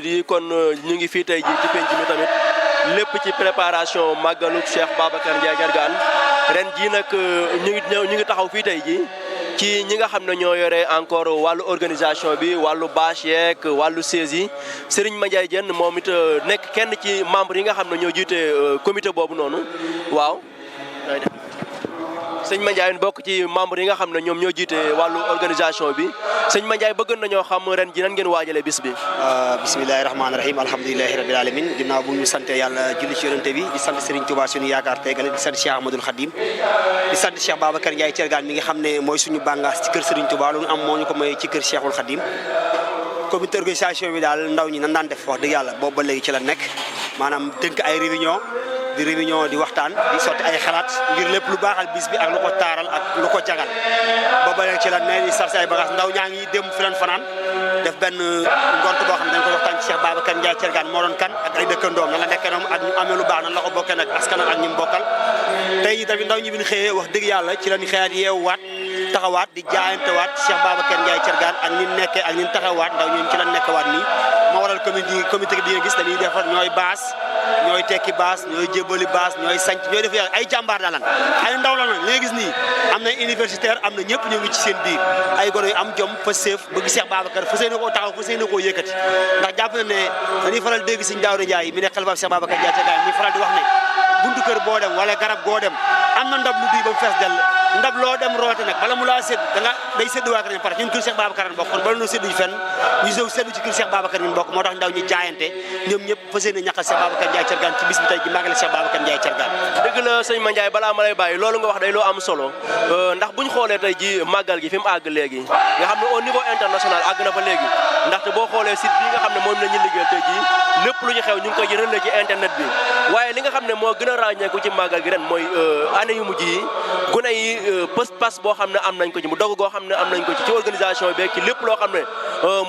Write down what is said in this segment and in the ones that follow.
di kon ñu ngi fii tey ji ci penc mi tamit lépp ci préparation màggalu Cheikh Babacar Ndiaye Thiergane ren jii nag ñu ngi taxaw fii tey ji ci ñi nga xam ne ñoo yore encore wàllu organisation bi wàllu bâche yeeg wàllu siège yi Serigne Mandiaye Diène moom it nekk kenn ci membre yi nga xam ne ñoo jiite comité boobu noonu waaw. sëñ Mandiaye bokk ci membre yi nga xam ne ñoom ñoo jiite wàllu organisation bi sëñ Mandiaye bëgg nañoo xam ren ji nan ngeen waajalee bis bi. bismillahi rahmaani rahim alhamdulilahi rabil alamin ginnaaw bu ñu sante yàlla julli ci yonente bi di sant Serigne Touba suñu yaakaar teegale di sant Cheikh Ahmadoul Khadim di sant Cheikh Babacar Ndiaye Thiergane mi nga xam ne mooy suñu bàngaas ci kër Serigne Touba lu ñu am moo ñu ko may ci kër Cheikhul Khadim comité organisation bi daal ndaw ñi nan daan def wax dëgg yàlla boobu ba léegi ci la nekk maanaam tënk ay réunion di waxtaan di sotti ay xalaat ngir lépp lu baaxal bis bi ak lu ko taaral ak lu ko jagal booba léegi ci la ne di sarsi ay bagages ndaw ñaa ngi dem fi leen fanaan def benn ngont boo xam ne dañ ko waxtaan ci Cheikh Babacar Ndiaye Thiergane moo doon kan ak ay dëkkandoom nan la nekkee noonu ak ñu amee lu baax nan la ko bokkee nag askanam ak ñi mu bokkal tey tamit ndaw ñi bi ñu xëyee wax dëgg yàlla ci lañ xëyaat yeewuwaat taxawaat di jaayantewaat Cheikh Babacar Ndiaye Thiergane ak ñi nekkee ak ñi taxawaat ndaw ñi ci lañ nekkewaat nii moo waral comité bi nga gis dañuy defar ñooy baas ñooy tekki baas ñooy jébbali baas ñooy sanc ñooy def ay jàmbaar daalan ay ndaw la nag léegi gis nii am na universitaire am na ñëpp ñu ngi ci seen biir ay gone yu am jom fa seef bëgg Cheikh Babacar fa seen koo taxaw fa seen koo yëkkati ndax jàpp na ne dañuy faral dégg Sëñ Daawda Ndiaye mi ne xalifa Cheikh Babacar Ndiaye Thiergane mi faral di wax ne buntu kër boo dem wala garab goo dem am na ndab lu duy ba mu fees dell ndab loo dem roote nag bala mu laa sédd da nga day sédd waa kër pare ñun kër Cheikh Babacar lañ bokk kon bala ñu séddu fenn ñu sow séddu ci kër Cheikh Babacar ñu bokk moo tax ndaw ñu jaayante ñoom ñëpp fas yéene ñaqal Cheikh Babacar Ndiaye Thiergane ci bis bi tey ji màggale Cheikh Babacar Ndiaye Thiergane dëgg la sëñ Mandiaye balaa ma lay bàyyi loolu nga wax day loo am solo ndax buñ xoolee tey ji màggal gi fi mu àgg léegi nga xam ne au niveau international àgg na fa léegi ndaxte boo xoolee site bi nga xam ne moom la ñu liggéeyal tey ji lépp lu ñu xew ñu ngi koy relais ci internet bi waaye li nga xam ne moo gën a ràññeeku ci màggal gi ren mooy année yu mujj yi gune yi pas boo xam ne am nañ ko ci mu dogg goo xam ne am nañ ko ci organisation bi ci lépp loo xam ne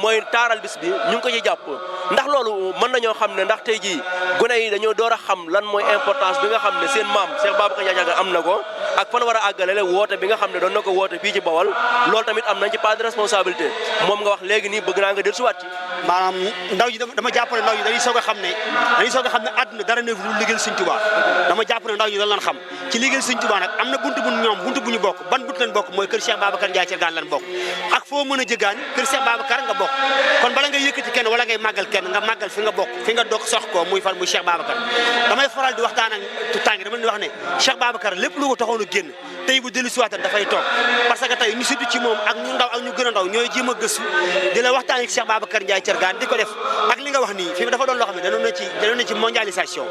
mooy taaral bis bi ñu ngi ko ci jàpp ndax loolu mën nañoo xam ne ndax tey jii gune yi dañoo door a xam lan mooy importance bi nga xam ne seen maam Cheikh Babacar Ndiaye Thiergane am na ko ak fan war a àggale la woote bi nga xam ne doon na ko woote fii ci Bawol loolu tamit am nañ ci pas de responsabilité moom nga wax léegi nii bëgg naa nga dellusiwaat ci maanaam ndaw ñi dama jàpp ne ndaw ñi dañuy soog a xam ne àdduna dara ne lu liggéeyal Sëñ Tuubaa dama jàpp ne ndaw ñi loolu lañ xam ci liggéeyal Sëñ Tuubaa nag am na buntu bu ñu bokk ban buntu lañ bokk mooy kër Cheikh Babacar Ndiaye Thiergane lañ bokk ak foo mën a jëgaan kër Cheikh Babacar nga bokk kon bala ngay yëkkati kenn wala ngay màggal kenn nga màggal fi nga bokk fi nga doog sox ko muy fan muy Cheikh Babacar damay faral di waxtaan ak tuutàngi dama leen wax ne Cheikh Babacar lépp lu ko taxoon a génn tey bu dellu siwaatan dafay toog parce que tey ñu suddu ci moom ak ñu ndaw ak ñu gën a ndaw ñooy jéem a gëstu di la waxtaan ak Cheikh Babacar Ndiaye Thiergane di ko def ak li nga wax nii fi dafa doon loo xam ne danoon na ci mondialisation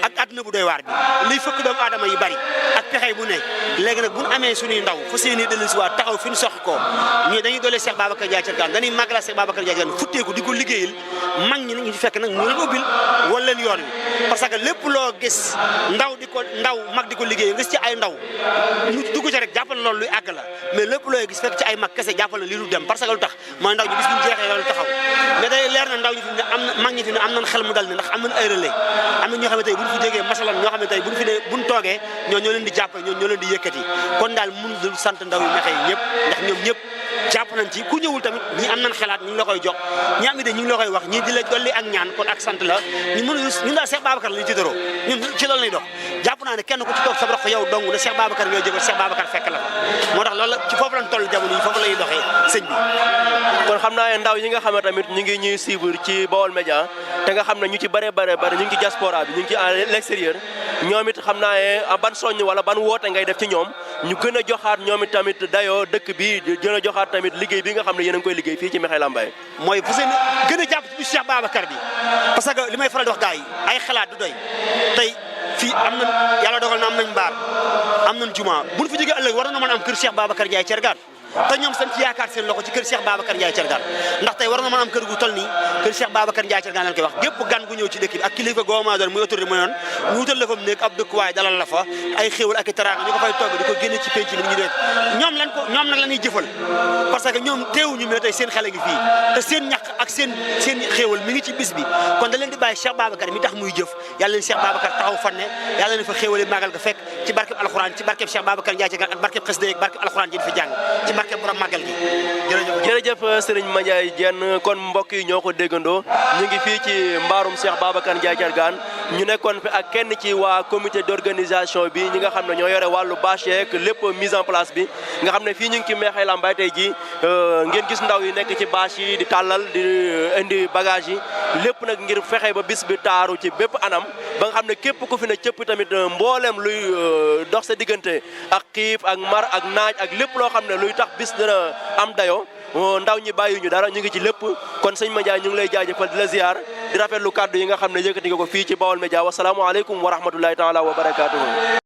ak àdduna bu doy waar bi liy fëkk doomu aadama yi bari ak pexey bu ne léegi nag bu ñu amee suñuy ndaw fa seeni dellu siwaat taxaw fi ñu soxi ko ñu dañuy doolee Cheikh Babacar Ndiaye Thiergane dañuy màggala Cheikh Babacar Ndiaye Thiergane futteeku di ko liggéeyal mag ñi ñu fekk nag ñu leen ubbil wala leen yoon wi parce que lépp loo gis ndaw mag di ko liggéey nga gis ci ay ndaw ñu dugg ci rek jàppal loolu luy àgg la mais lépp looy gis fekk ci ay mag kese jàppal na lii lu dem parce que lu tax mooy ndaw ñi bis buñu jeexee loolu taxaw mais day leer na ndaw ñi fi ne am na mag ñi fi ne am nañ xel mu dal ne ndax am nañ ay relais am na ñoo xam ne tey buñ fi jógee masalan ñoo xam ne tey buñ toogee ñoo leen di jàppale ñoo leen di yëkkati kon daal mun dul sant ndaw yu mexe yi ñëpp ndax ñoom ñëpp jàpp nañ ci ku ñëwul tamit ñi am nañ xalaat ñu ngi la koy jox ñi am idée ñu ngi la koy wax ñii di la dolli ak ñaan kon ak sant la ñun daal Cheikh Babacar la ñu tiitaroo ñun ci loolu lay dox jàpp naa ne kenn ku ci toog sa rox yow dong ne Cheikh Babacar ngay jóge Cheikh Babacar fekk la fa moo tax loolu ci foofu lañ toll jamono yi foofu lay doxee sëñ bi kon xam naa ne ndaw yi nga xam ne tamit ñu ngi ñuy suivre ci Baol Média te nga xam ne ñu ci bare ñu ngi ci diaspora bi ñu ngi ci à l'extérieur ñoom it xam naa ne ban soññ wala ban woote ngay def ci ñoom ñu gën a joxaat ñoom it tamit dayoo dëkk bi gën a joxaat tamit liggéey bi nga xam ne yéen a ngi koy liggéey fii ci Mekhe Lambaye mooy fu seen gën a jàpp ci Cheikh Babacar bi parce que li may faral di wax gars yi ay xalaat du doy tey fii am nañ yàlla dogal na am nañ mbaar am nañ juma buñ fi jógee ëllëg war na mën a am kër Cheikh Babacar Ndiaye Thiergane te ñoom sañ ci yaakaar seen loxo ci kër Cheikh Babacar Ndiaye Thiergane ndax tey war na mën a am kër gu toll nii kër Cheikh Babacar Ndiaye Thiergane lañ koy wax gépp gan gu ñëw ci dëkk bi ak kilifa goo ma doon muy autorité mu yoon ñu wutal la fa mu nekk ab dëkkuwaay dalal la fa ay xéewal ak i teraanga ñu ko fay togg di ko génne ci penc mi ñu def ñoom nag la ñuy jëfal parce que ñoom teewuñu mais tey seen xale ngi fii te seen ñaq ak seen xéewal mi ngi ci bis bi kon da leen di bàyyi Cheikh Babacar mi tax muy jëf yàlla leen Cheikh Babacar taxaw fanne yàlla leen fa xéewale màggal ga fekk ci barkeb alxuraan ci barkeb Cheikh Babacar Ndiaye Thiergane ak barkeb xasida ak barkeb alxuraan ji di fi jàng barke borom màggal gi jërëjëf Serigne Mandiaye Diène kon mbokk yi ñoo ko déggandoo ñu ngi fii ci mbaarum Cheikh Babacar Ndiaye Thiergane ñu nekkoon fi ak kenn ci waa comité d'organisation bi ñi nga xam ne ñoo yore wàllu bâche yeeg lépp mise en place bi nga xam ne fii ñu ngi ci Meexay Lambaye tey jii ngeen gis ndaw yi nekk ci bâche yi di tàllal di indi bagage yi lépp nag ngir fexe ba bis bi taaru ci bépp anam ba nga xam ne képp ku fi ne cëpp tamit mbooleem luy dox sa diggante ak xiif ak mar ak naaj ak lépp loo xam ne luy tax bis dina am dayo ndaw ñi bàyyi ñu dara ñu ngi ci lépp kon sëñ Mandiaye ñu ngi lay jaajëfal di la ziar di rafetlu kàddu yi nga xam ne yëkkati nga ko fii ci Baol Média wasalaamu aleykum wa rahmatullahi taala wa barakaatuhu